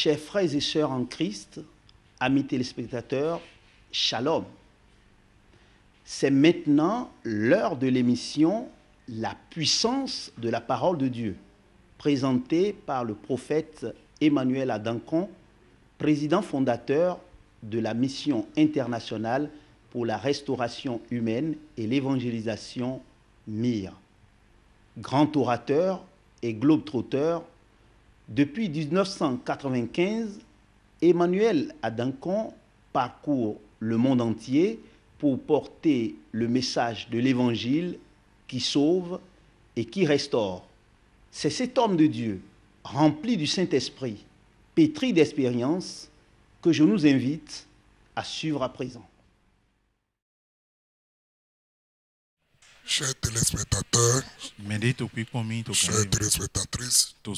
Chers frères et sœurs en Christ, amis téléspectateurs, shalom. C'est maintenant l'heure de l'émission La puissance de la parole de Dieu, présentée par le prophète Emmanuel Adankon, président fondateur de la mission internationale pour la restauration humaine et l'évangélisation MIR. Grand orateur et globe-trotteur, depuis 1995, Emmanuel Adankon parcourt le monde entier pour porter le message de l'Évangile qui sauve et qui restaure. C'est cet homme de Dieu, rempli du Saint-Esprit, pétri d'expérience, que je nous invite à suivre à présent. Chers téléspectateurs, chères téléspectatrices, nous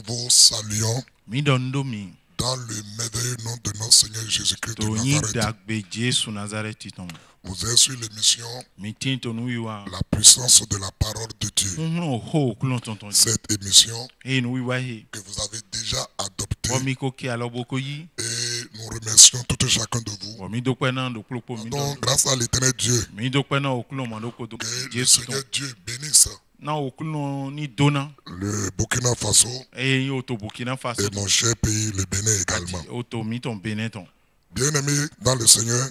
vous saluons dans le merveilleux nom de notre Seigneur Jésus-Christ de Nazareth. Vous êtes sur l'émission La puissance de la parole de Dieu. Cette émission que vous avez déjà adoptée, et nous remercions tout et chacun de vous. Donc, grâce à l'éternel Dieu, que le Seigneur Dieu bénisse le Burkina Faso et mon cher pays, le Bénin également. Bien-aimés dans le Seigneur,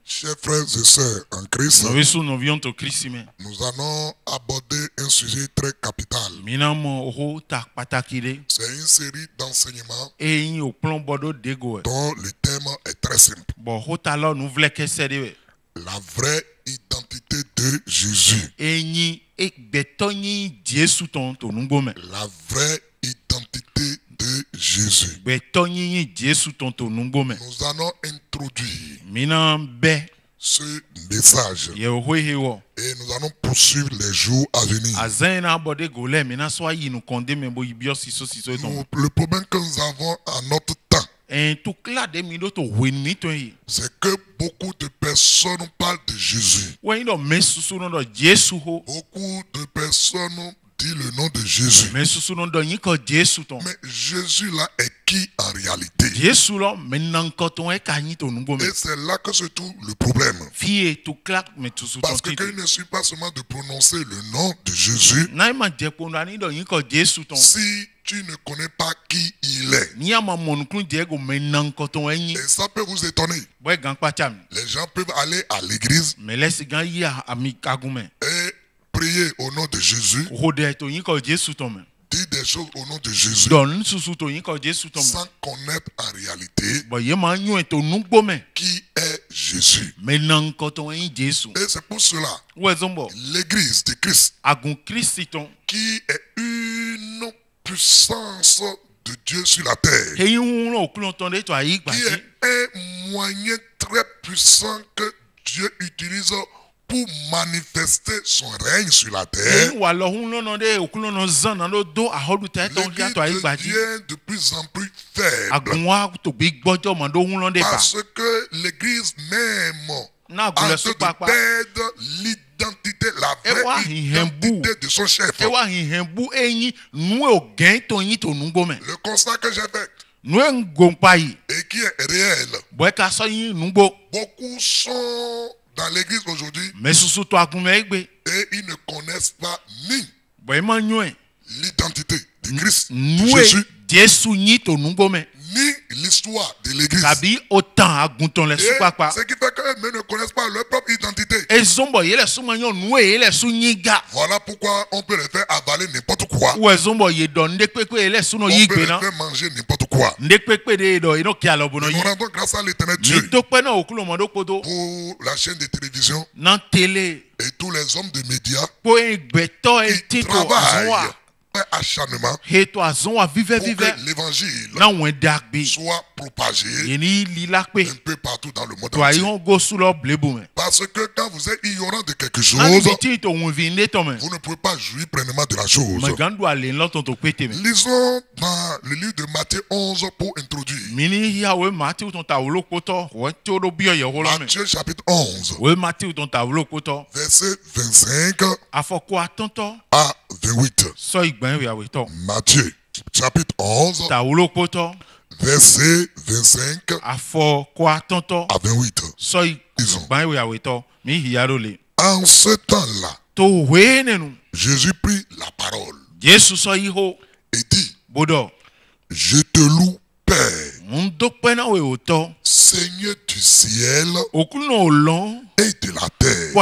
chers frères et sœurs en Christ, nous allons aborder un sujet très capital. C'est une série d'enseignements dont le thème est très simple. La vraie identité de Jésus. La vraie identité de Jésus. Nous allons introduire ce message et nous allons poursuivre les jours à venir. Le problème que nous avons à notre temps, c'est que beaucoup de personnes parlent de Jésus. Beaucoup de personnes disent le nom de Jésus. Mais Jésus là est qui en réalité? Et c'est là que se trouve le problème. Parce que il ne suffit pas seulement de prononcer le nom de Jésus. Si tu ne connais pas qui il est, et ça peut vous étonner. Les gens peuvent aller à l'église et prier au nom de Jésus, dire des choses au nom de Jésus, sans connaître en réalité qui est Jésus. Et c'est pour cela l'église de Christ, qui est une puissance de Dieu sur la terre, qui est un moyen très puissant que Dieu utilise pour manifester son règne sur la terre. L'Église devient de plus en plus faible, parce que l'Église même en train de perdre l'identité, la vraie identité de son chef. Le constat que j'ai fait et qui est réel, beaucoup sont dans l'église aujourd'hui et ils ne connaissent pas ni l'identité de Christ, de Jésus, ni l'histoire de l'église. Et ce qui fait qu'eux ne connaissent pas leur propre identité. Voilà pourquoi on peut les faire avaler n'importe quoi. On peut les faire manger n'importe quoi. Nous rendons grâce à l'éternel Dieu pour la chaîne de télévision et tous les hommes de médias qui travaillent acharnement pour que l'évangile soit propagé un peu partout dans le monde entier. Parce que quand vous êtes ignorant de quelque chose, vous ne pouvez pas jouir pleinement de la chose. Lisons dans le livre de Matthieu 11 pour introduire. Matthieu chapitre 11, verset 25 à 28. Matthieu chapitre 11, verset 25 à 28. En ce temps-là, Jésus prit la parole et dit, je te loue, Père, Seigneur du ciel et de la terre,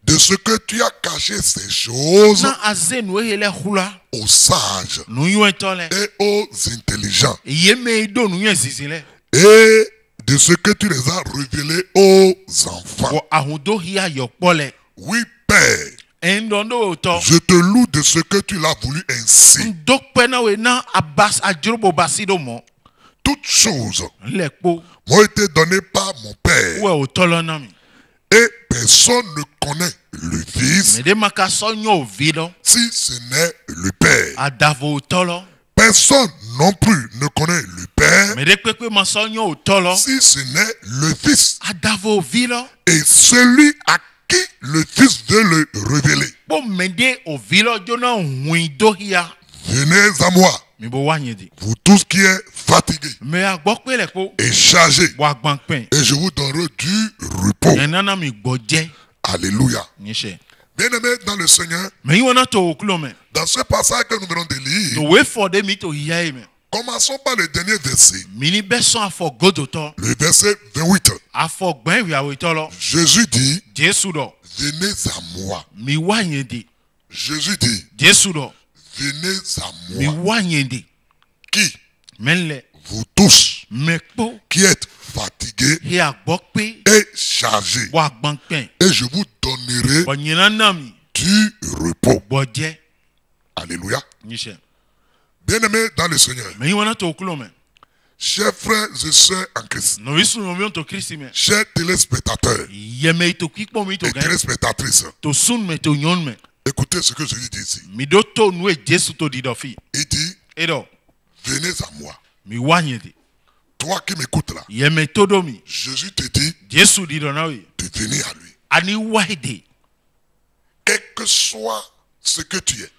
de ce que tu as caché ces choses aux sages et aux intelligents, et de ce que tu les as révélés aux enfants. Oui, Père, je te loue de ce que tu l'as voulu ainsi. Toutes choses m'ont été données par mon Père. Et personne ne connaît le Fils si ce n'est le Père. Personne non plus ne connaît le Père si ce n'est le Fils. Et celui à qui le Fils veut le révéler. Venez à moi, vous tous qui êtes fatigués et chargés, et je vous donnerai du repos. Alléluia. Bien-aimés dans le Seigneur, dans ce passage que nous venons de lire, commençons par le dernier verset. Le verset 28. Jésus dit, venez à moi. Jésus dit, venez à moi. Qui? Vous tous qui êtes fatigués et chargés, et je vous donnerai du repos. Alléluia. Bien-aimés dans le Seigneur, chers frères et sœurs en Christ, chers téléspectateurs et téléspectatrices, écoutez ce que Jésus dit ici. Il dit, venez à moi. Toi qui m'écoutes là, Jésus te dit de venir à lui. Quel que soit ce que tu es,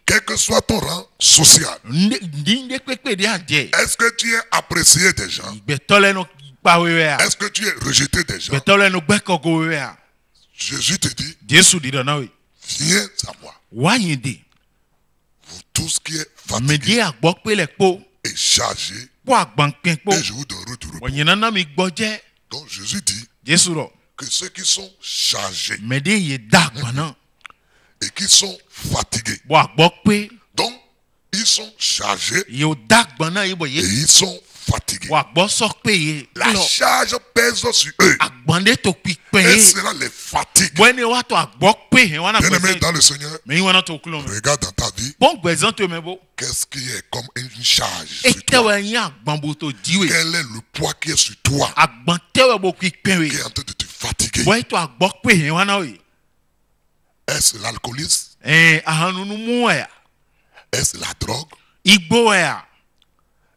quel que soit ton rang social, est-ce que tu es apprécié des gens? Est-ce que tu es rejeté des gens? Jésus te dit, viens à moi. Vous tous qui êtes fatigués et chargés, et je vous donnerai du repos. Donc Jésus dit que ceux qui sont chargés et qui sont fatigués, donc ils sont chargés et ils sont fatigués. La charge pèse sur eux et cela les fatigue. Bien-aimé dans le Seigneur, regarde dans ta vie, qu'est-ce qui est comme une charge sur toi? Quel est le poids qui est sur toi, qui est en train de te fatiguer? Est-ce l'alcoolisme? Est-ce la drogue?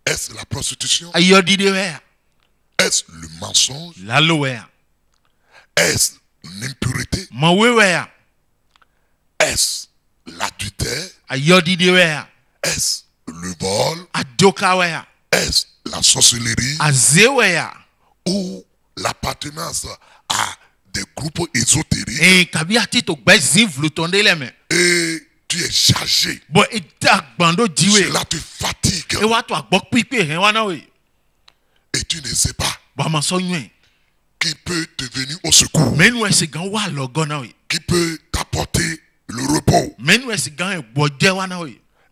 Est-ce la prostitution? Est-ce le mensonge? Est-ce l'impureté? Est-ce l'adultère? Est-ce le vol? Est-ce la sorcellerie? Ou l'appartenance à des groupes ésotériques? Et tu es chargé. Cela te fatigue. Et tu ne sais pas qui peut te venir au secours, qui peut t'apporter le repos.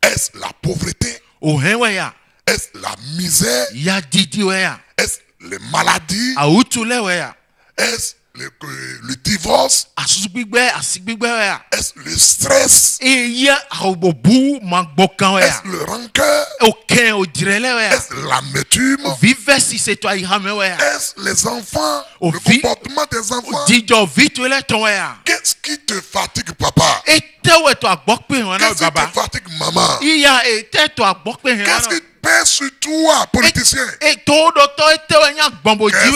Est-ce la pauvreté? Est-ce la misère? Est-ce les maladies? Est-ce le divorce? Est-ce le stress? Est-ce le rancœur? Est-ce l'amertume? Est-ce les enfants? Le comportement des enfants? Qu'est-ce qui te fatigue, papa? Qu'est-ce qui te fatigue, maman? Qu'est-ce qui pèse sur toi, politicien? Qu'est-ce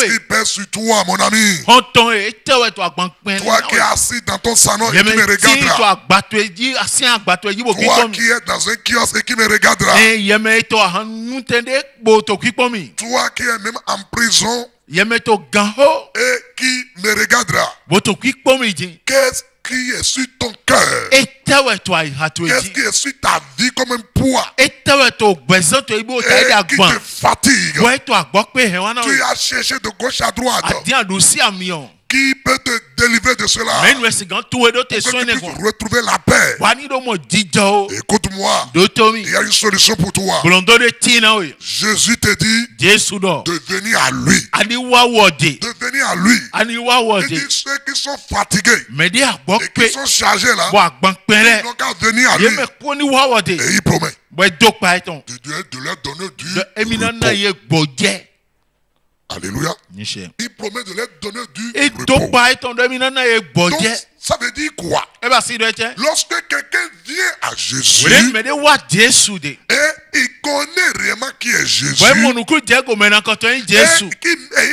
qui pèse sur toi, mon ami? Toi qui es assis dans ton salon et qui me regarderas. Toi qui es dans un kiosque et qui me regarderas. Toi qui es même en prison et qui me regardera. Qu'est-ce qui est sur ton cœur? Qu'est-ce qui est sur ta vie comme un poids? Et qui te fatigue? Tu as cherché de gauche à droite. Qui peut te délivrer de cela? Pour que tu puisses retrouver la paix. Écoute-moi. Il y a une solution pour toi. Jésus te dit de venir à lui. De venir à lui. Il dit ceux qui sont fatigués et qui sont chargés là, ils n'ont qu'à venir à lui. Et il promet de leur donner du repos. Alléluia. Il promet de leur donner du repos. Donc, ça veut dire quoi? Lorsque quelqu'un vient à Jésus et il connaît réellement qui est Jésus et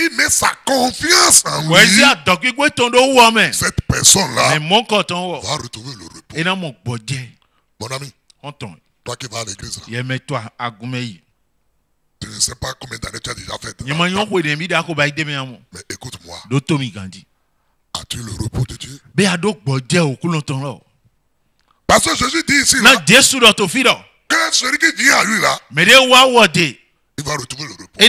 il met sa confiance en lui, cette personne-là va retrouver le repos. Mon ami, toi qui vas à l'église, je ne sais pas combien d'années tu as déjà fait. Mais écoute-moi. As-tu le repos de Dieu? Parce que Jésus dit ici là, que celui qui vient à lui là, il va retrouver le repos.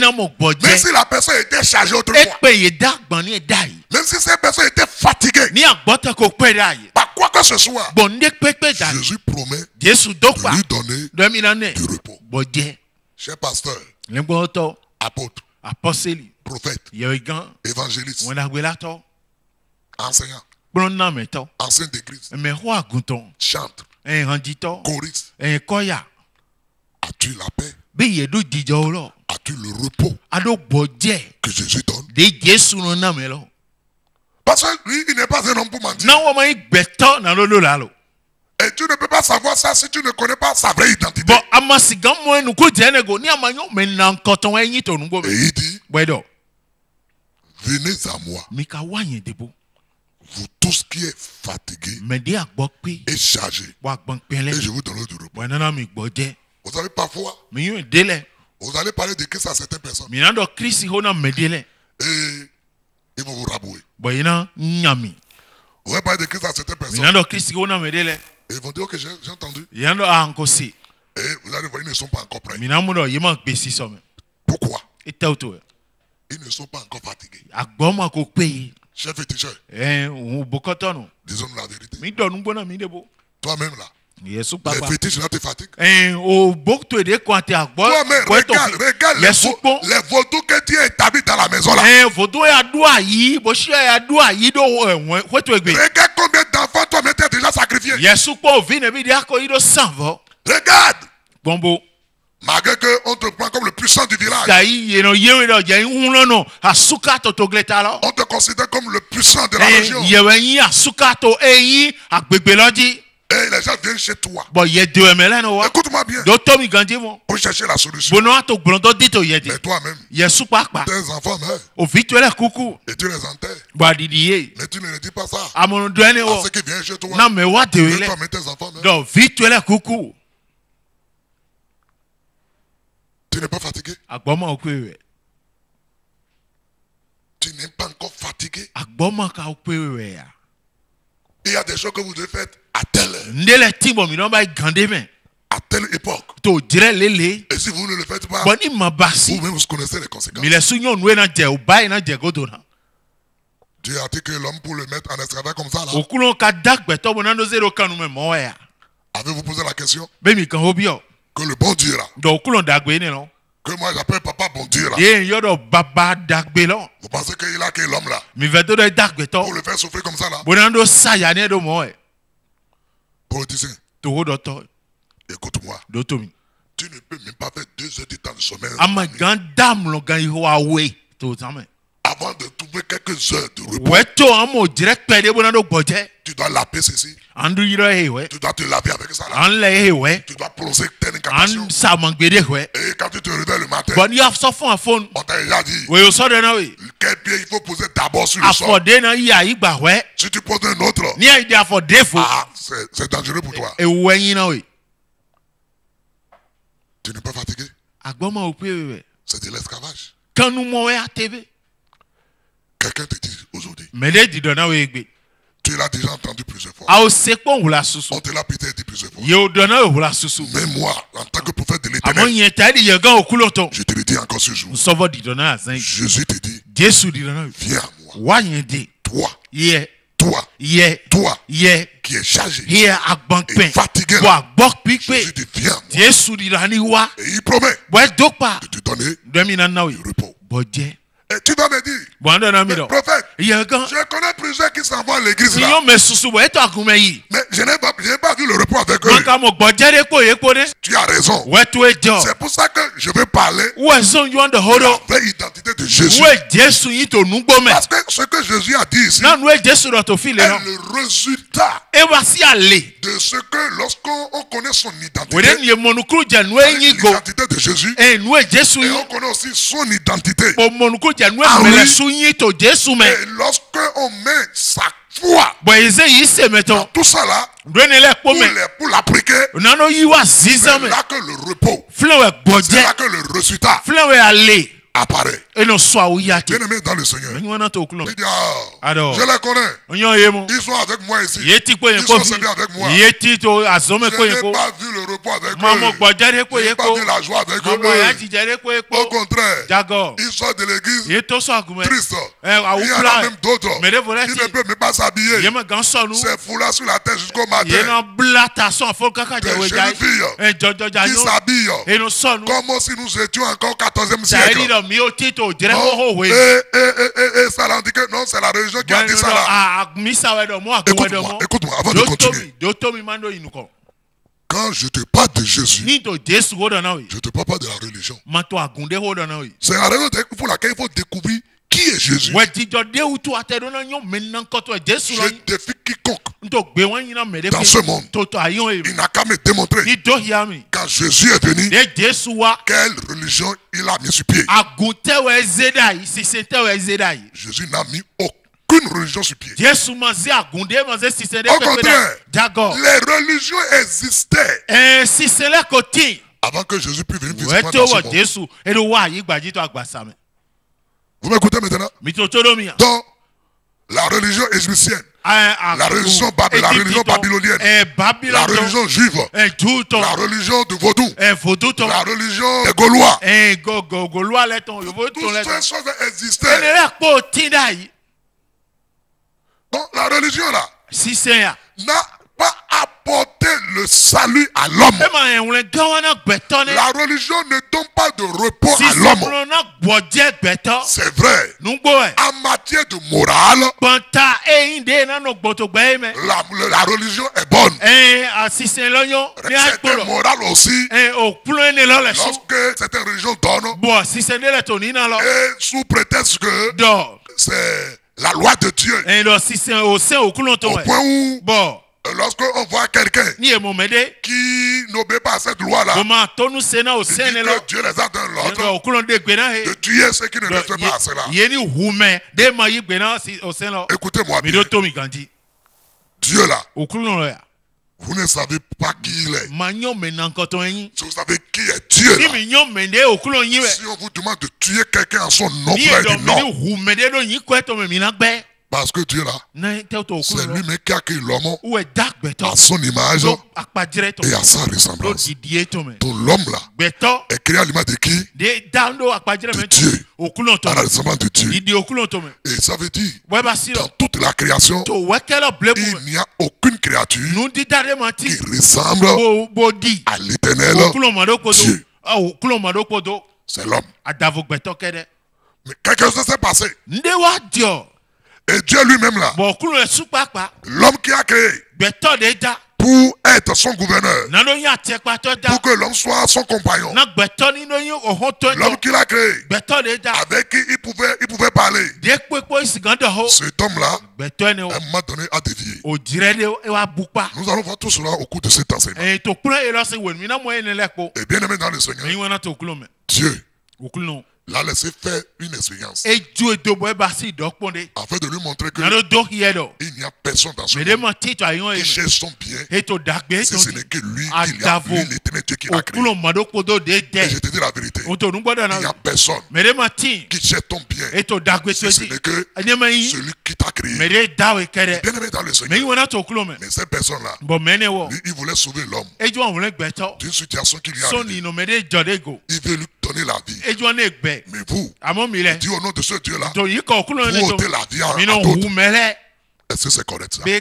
Même si la personne était chargée autrefois, même si cette personne était fatiguée, par quoi que ce soit, Jésus promet de lui donner du repos. Cher pasteur, apôtre, prophète, évangéliste, enseignant, ancien d'église, chantre, choriste, as-tu la paix? As-tu le repos que Jésus donne? Parce que lui, il n'est pas un homme pour mentir. Et tu ne peux pas savoir ça si tu ne connais pas sa vraie identité. Et il dit, venez à moi, vous tous qui êtes fatigués et chargés, et je vous donnerai du repos. Vous savez, parfois, vous allez parler de Christ à certaines personnes et ils vont vous rabouer. Vous allez parler de Christ à certaines personnes et ils vont dire, ok, j'ai entendu. Et vous allez voir, ils ne sont pas encore prêts. Pourquoi? Ils ne sont pas encore fatigués. Chef et t-shirt, disons-nous la vérité. Toi-même là, les fétiches là te fatiguent. Toi-même, regarde les vaudous que tu as établis dans la maison là. Regarde combien d'enfants toi-même tu as déjà sacrifié. Regarde. Malgré qu'on te prend comme le puissant du village, on te considère comme le puissant de la région. Et les gens viennent chez toi. Écoute-moi bien. Pour chercher la solution. Mais toi-même, tes enfants meurent. Et tu les enterres. Mais tu ne leur dis pas ça. À ceux qui viennent chez toi. Toi-même, tes enfants meurent. Tu n'es pas fatigué? Tu n'es pas encore fatigué? Il y a des choses que vous devez faire à telle époque. Et si vous ne le faites pas, vous-même vous connaissez les conséquences. Dieu a dit que l'homme pour le mettre en esclavage comme ça là. Avez-vous posé la question? Que le bon Dieu là, que moi j'appelle papa bon Dieu là, vous pensez qu'il a que l'homme là pour le faire souffrir comme ça là? Politicien, écoute-moi, tu ne peux même pas faire 2 heures de temps de sommeil Avant de trouver quelques heures de repos, tu dois laver ceci. Tu dois te laver avec ça là. Tu dois poser telle incantation. Et quand tu te réveilles le matin, on t'a déjà dit quel pied il faut poser d'abord sur le sol. Si tu poses un autre, c'est dangereux pour toi. Tu n'es pas fatigué? C'est de l'esclavage. Quelqu'un te dit aujourd'hui, tu l'as déjà entendu plusieurs fois. On te l'a peut-être dit plusieurs fois. Mais moi, en tant que prophète de l'Éternel, je te le dis encore ce jour. Jésus te dit, viens à moi. Toi, qui est chargé et fatigué, Jésus te viens à moi. Et il promet de te donner du repos. Et tu vas me dire, prophète, je connais plusieurs qui s'en vont à l'église là. Mais je n'ai pas vu le repos avec eux. Tu as raison. C'est pour ça que je vais parler de la vraie identité de Jésus. Parce que ce que Jésus a dit ici est le résultat de ce que lorsqu'on connaît son identité, l'identité de Jésus, et on connaît aussi son identité. Et lorsqu'on met sa foi dans tout ça là, pour l'appliquer, c'est là que le repos, c'est là que le résultat apparaît. Bien aimé dans le Seigneur. Il dit, je les connais. Ils sont avec moi ici. Ils sont servis avec moi. Je n'ai pas vu le repos avec eux. Je n'ai pas vu la joie avec eux. Au contraire, ils sortent de l'église tristes. Il y en a même d'autres qui ne peuvent même pas s'habiller. C'est foulard sur la tête jusqu'au matin. Des jeunes filles qui s'habillent comme si nous étions encore au 14e siècle. Et ça l'a dit que non, c'est la religion qui a dit ça là. Écoute-moi, avant de continuer. Quand je te parle de Jésus, je ne te parle pas de la religion. C'est la raison pour laquelle il faut découvrir qui est Jésus. Je défie quiconque dans ce monde. Il n'a qu'à me démontrer quand Jésus est venu, quelle religion il a mis sur pied. Jésus n'a mis aucune religion sur pied. Au contraire, les religions existaient avant que Jésus puisse venir physiquement dans ce monde. Vous m'écoutez maintenant? Donc, la religion égyptienne, la religion babylonienne, la religion juive, la religion du vaudou, la religion des Gaulois, toutes ces choses existaient. Donc, la religion là n'a pas apporté le salut à l'homme. La religion ne donne pas de repos à l'homme. C'est vrai. En matière de morale, la religion est bonne. C'est moral aussi. Lorsque certaines religions donnent, et sous prétexte que c'est la loi de Dieu, au point où lorsqu'on voit quelqu'un qui n'obéit pas à cette loi-là, il dit que Dieu les a donné l'ordre de tuer ceux qui ne respectent pas à cela. Écoutez-moi bien. Dieu là, vous ne savez pas qui il est. Si vous savez qui est Dieu là, si on vous demande de tuer quelqu'un en son nom, parce que Dieu là, c'est lui-même qui a créé l'homme à son image et à sa ressemblance. Donc l'homme là est créé à l'image de qui? De Dieu. À la ressemblance de Dieu. Et ça veut dire, dans toute la création, il n'y a aucune créature qui ressemble à l'Éternel Dieu. C'est l'homme. Mais quelque chose s'est passé. Et Dieu lui-même là, l'homme qui a créé pour être son gouverneur, pour que l'homme soit son compagnon, l'homme qu'il a créé, avec qui il pouvait parler, allé. Cet homme-là, à un moment donné, a dévié. Nous allons voir tout cela au cours de cet enseignement. Et bien aimé dans le Seigneur, Dieu l'a laissé faire une expérience afin de lui montrer que il n'y a personne dans ce monde qui cherche son bien si ce n'est que lui, l'éternel Dieu qui l'a créé. Et je te dis la vérité, il n'y a personne qui cherche ton bien si ce n'est que celui qui t'a créé. Bien aimé dans le Seigneur, mais cette personne-là, lui, il voulait sauver l'homme d'une situation qui lui a arrivé. Il veut lui donner la vie. Mais vous, dit au nom de ce Dieu-là, vous ôtez la vie à d'autres. Est-ce que c'est correct ça? Bien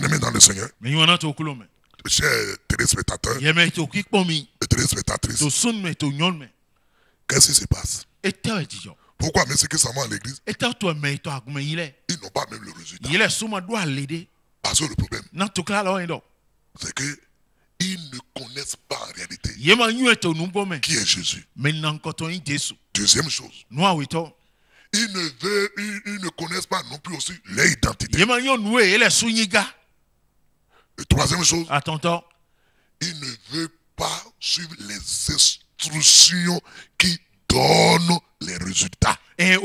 aimé dans le Seigneur, chers téléspectateurs et téléspectatrices, qu'est-ce qui se passe? Pourquoi mais ceux qui s'en vont à l'église, ils n'ont pas même le résultat? Parce que le problème, c'est que ils ne connaissent pas en réalité qui est Jésus. Deuxième chose, ils ne connaissent pas non plus aussi leur identité. Et troisième chose, ils ne veulent pas suivre les instructions qui donnent les résultats. Et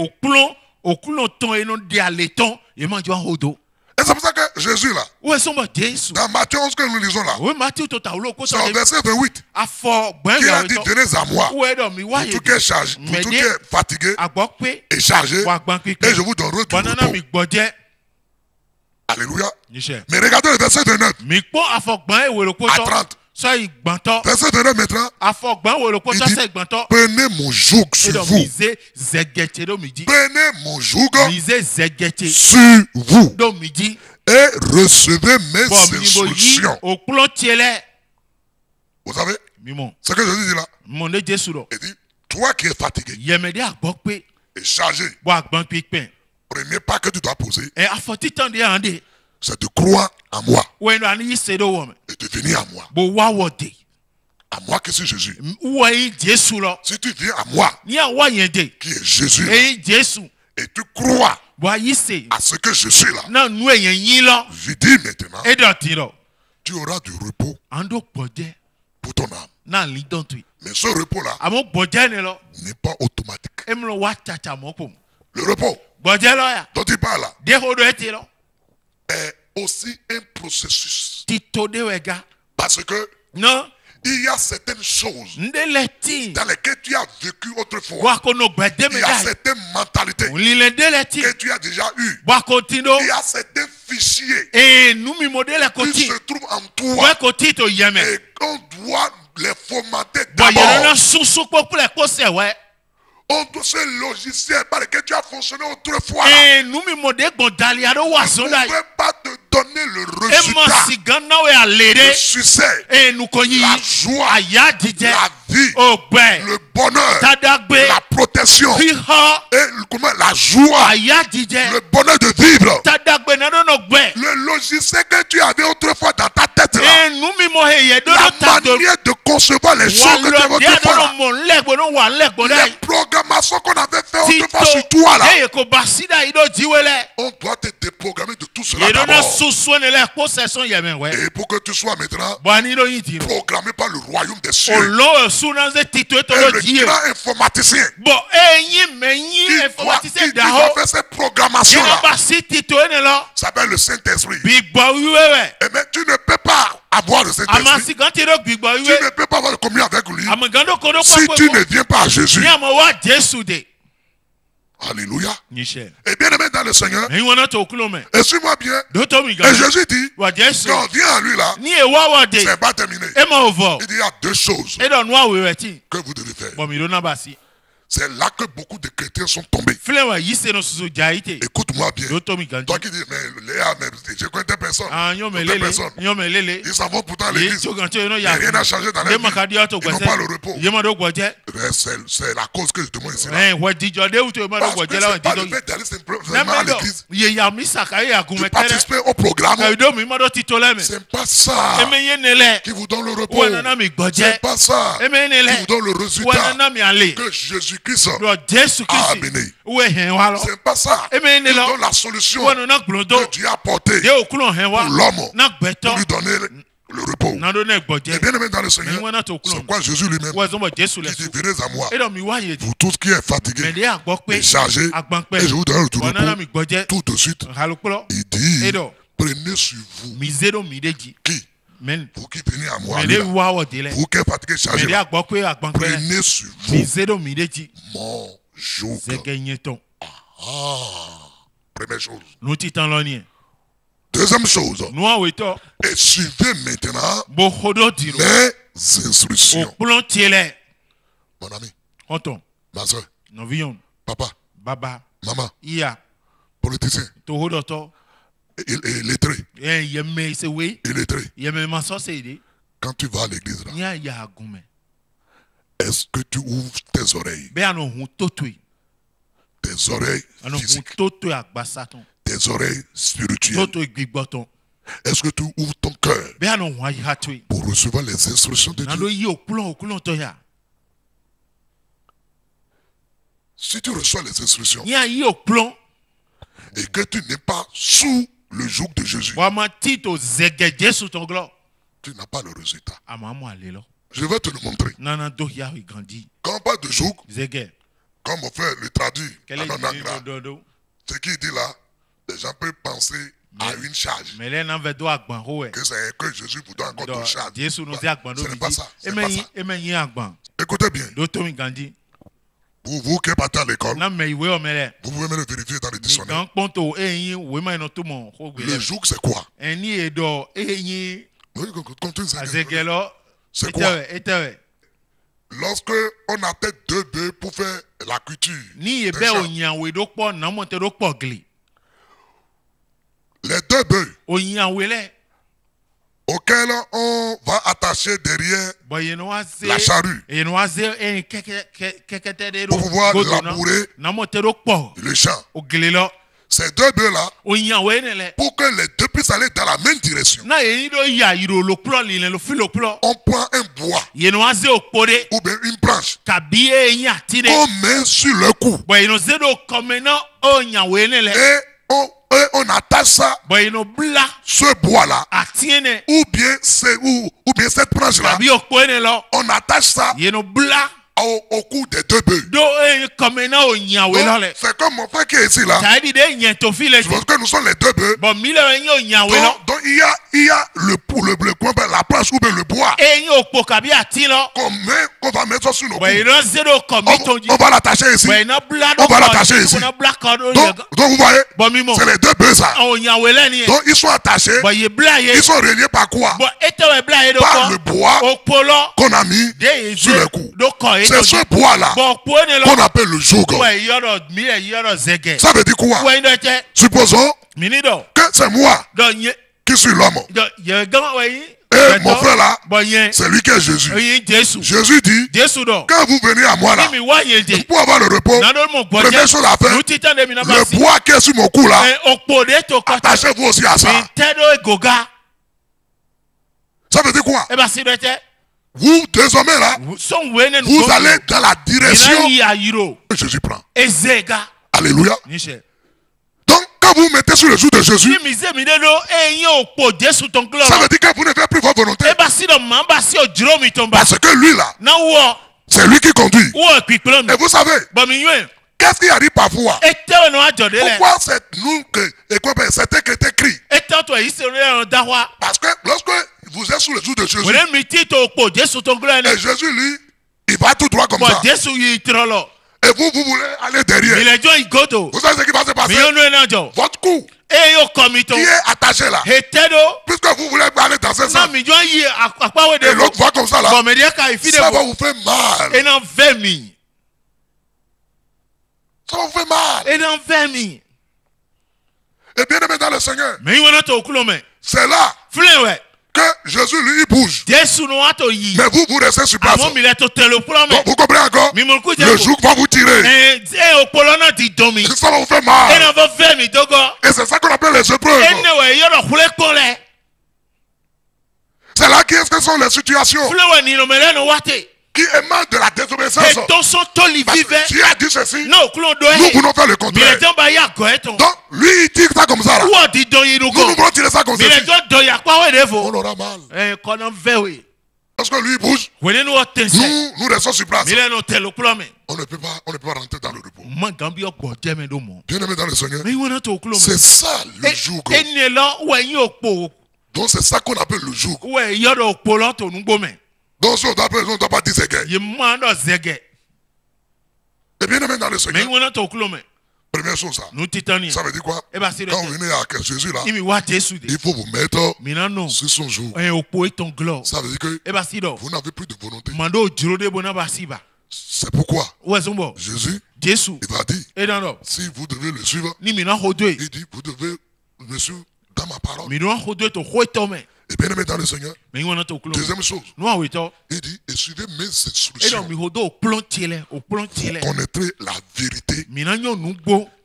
c'est pour ça que Jésus là, dans Matthieu 11 que nous lisons là, c'est au verset 28, qui a dit venez à moi, pour tout qui est chargé, pour tout qui est fatigué et chargé, et je vous donnerai du repos. Alléluia. Mais regardez le verset 29 à 30. Verset 29 maintenant, il dit, prenez mon joug sur vous. Prenez mon joug sur vous. Et recevez mes instructions. Vous savez ce que Jésus dit là? Il dit, toi qui es fatigué et chargé, premier pas que tu dois poser, c'est de croire en moi et de venir à moi. À moi qui suis Jésus. Si tu viens à moi, qui est Jésus là, et tu crois à ce que je suis là, je dis maintenant, tu auras du repos pour ton âme. Mais ce repos-là n'est pas automatique. Le repos dont il parle là est aussi un processus. Parce que il y a certaines choses dans lesquelles tu as vécu autrefois. Il y a certaines mentalités que tu as déjà eues. Il y a certains fichiers qui se trouvent en toi et qu'on doit les formater d'abord. On doit ce logiciel par lequel tu as fonctionné autrefois. On ne peut pas te donner le résultat, le succès, la joie, la vie, le bonheur, la protection et la joie, le bonheur de vivre. Le logiciel que tu avais autrefois dans ta tête là, la manière de concevoir les choses que tu avais autrefois là, les programmations qu'on avait fait autrefois sur toi là, on doit te déprogrammer de tout cela d'abord. Et pour que tu sois maintenant programmé par le royaume des cieux. Et le grand informaticien qui doit faire cette programmation là s'appelle le Saint-Esprit. Et mais tu ne peux pas avoir le Saint-Esprit, tu ne peux pas avoir de communion avec lui si tu ne viens pas à Jésus. Alléluia. Et bien aimé dans le Seigneur, et suis-moi bien. Et Jésus dit, quand on vient à lui là, c'est pas terminé. Il dit, il y a deux choses que vous devez faire. C'est là que beaucoup de chrétiens sont tombés. Écoute-moi bien. Toi qui dis, mais Léa, je connais des personnes personnes. Ils s'en vont pourtant à l'église. Rien n'a changé dans leur vie. Ils n'ont pas le repos. C'est la cause que je demande ici. Parce que c'est pas le fait d'aller simplement à l'église. De participer au programme. C'est pas ça qui vous donne le repos. C'est pas ça qui vous donne le résultat que Jésus-Christ a amené. C'est pas ça qui donne la solution que Dieu a apportée pour l'homme pour lui donner le repos. Et bien aimé dans le Seigneur, c'est quoi Jésus lui-même qui dit venez à moi, vous tous qui êtes fatigués et chargés, et je vous donne le repos. Tout de suite, il dit prenez sur vous qui vous qui venez à moi, vous qui êtes fatigués et chargés, prenez sur vous mon joug. Première chose. Deuxième chose. Et suivez maintenant les instructions. Mon ami, ma soeur, papa, maman, politicien, illettré. Quand tu vas à l'église là, est-ce que tu ouvres tes oreilles? Tes oreilles physiques, tes oreilles spirituelles. Est-ce que tu ouvres ton cœur pour recevoir les instructions de Dieu? Si tu reçois les instructions et que tu n'es pas sous le joug de Jésus, tu n'as pas le résultat. Je vais te le montrer. Quand on parle de joug, comme mon frère le traduit, ce qu'il dit là, les gens peuvent penser à une charge. Que c'est que Jésus vous donne encore une charge. Ce n'est pas ça. Écoutez bien. Pour vous qui partez à l'école, vous pouvez même le vérifier dans le dictionnaire. Le joug, c'est quoi? C'est quoi? Lorsque on a peut-être 2 bœufs pour faire la couture, les 2 bœufs auxquels on va attacher derrière la charrue pour pouvoir labourer le champ. Ces 2 bœufs-là, pour que les 2 puissent aller dans la même direction, on prend un bois ou bien une branche qu'on met sur le cou et on attache ça, ce bois-là, ou bien cette branche-là, on attache ça au cou des 2 bœufs. C'est comme mon frère qui est ici là. Parce que nous sommes les 2 bœufs. Donc il y a le la branche ou bien le bois qu'on va mettre sur nos coups. On va l'attacher ici. On va l'attacher ici. Donc vous voyez, c'est les 2 bœufs ça. Donc ils sont attachés. Ils sont reliés par quoi? Par le bois qu'on a mis sur le cou. C'est ce bois-là qu'on appelle le joug. Ça veut dire quoi? Supposons que c'est moi qui suis l'homme. Et mon frère là, c'est lui qui est Jésus. Jésus dit, quand vous venez à moi là, pour avoir le repos, première chose à faire, le bois qui est sur mon cou là, attachez-vous aussi à ça. Ça veut dire quoi? Vous, désormais là, vous allez dans la direction que Jésus prend. Alléluia. Donc, quand vous mettez sur le joug de Jésus, ça veut dire que vous ne faites plus votre volonté. Parce que lui là, c'est lui qui conduit. Et vous savez, qu'est-ce qui arrive parfois? Pourquoi c'est nous que c'était écrit? Parce que lorsque vous êtes sous le joug de Jésus, et Jésus lui, il va tout droit comme ça. Et vous voulez aller derrière. Vous savez ce qui va se passer? Votre cou qui est attaché là, puisque vous voulez aller dans ce sens, et l'autre va comme ça là, ça va vous faire mal. Ça va vous faire mal. Et bien aimé dans le Seigneur, c'est là que Jésus lui bouge. Mais vous restez sur place. Donc, vous comprenez encore? Le joug va vous tirer. Ça va vous faire mal. Et c'est ça qu'on appelle les épreuves. C'est là qu'est-ce que sont les situations qui émanent de la désobéissance. Dieu a dit ceci, nous voulons faire le contraire. Donc, lui, il tire ça comme ça. Là. Nous voulons tirer ça comme ça. On aura mal. Parce que lui, il bouge. Nous restons sur place. On ne peut pas rentrer dans le repos. Bien aimé dans le Seigneur, c'est ça le joug. Donc, c'est ça qu'on appelle le joug. Donc, si on ne doit pas dire Zégué. Et bien aimé dans le Seigneur, première chose, ça veut dire quoi? Quand vous venez à Jésus là, il faut vous mettre sur son joug. Ça veut dire que vous n'avez plus de volonté. C'est pourquoi Jésus, il va dire, si vous devez le suivre, il dit, vous devez le suivre dans ma parole. Et bien aimé dans le Seigneur, deuxième chose, il dit, et suivez mes instructions. Vous connaîtrez la vérité.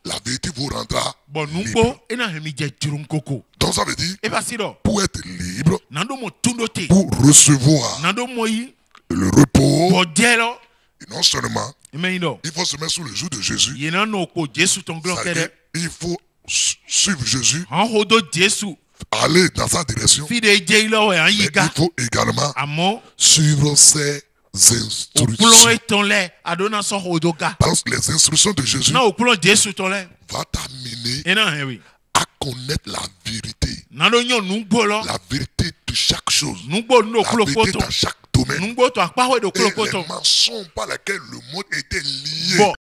La vérité vous rendra libre. Donc ça veut dire, pour être libre, pour recevoir le repos, et non seulement, il faut se mettre sous le joug de Jésus. C'est-à-dire, il faut suivre Jésus. Aller dans sa direction, mais il faut également suivre ses instructions. Parce que les instructions de Jésus vont t'amener à connaître la vérité. La vérité de chaque chose. La vérité dans chaque domaine. Et les mensonges par lesquels le monde était lié.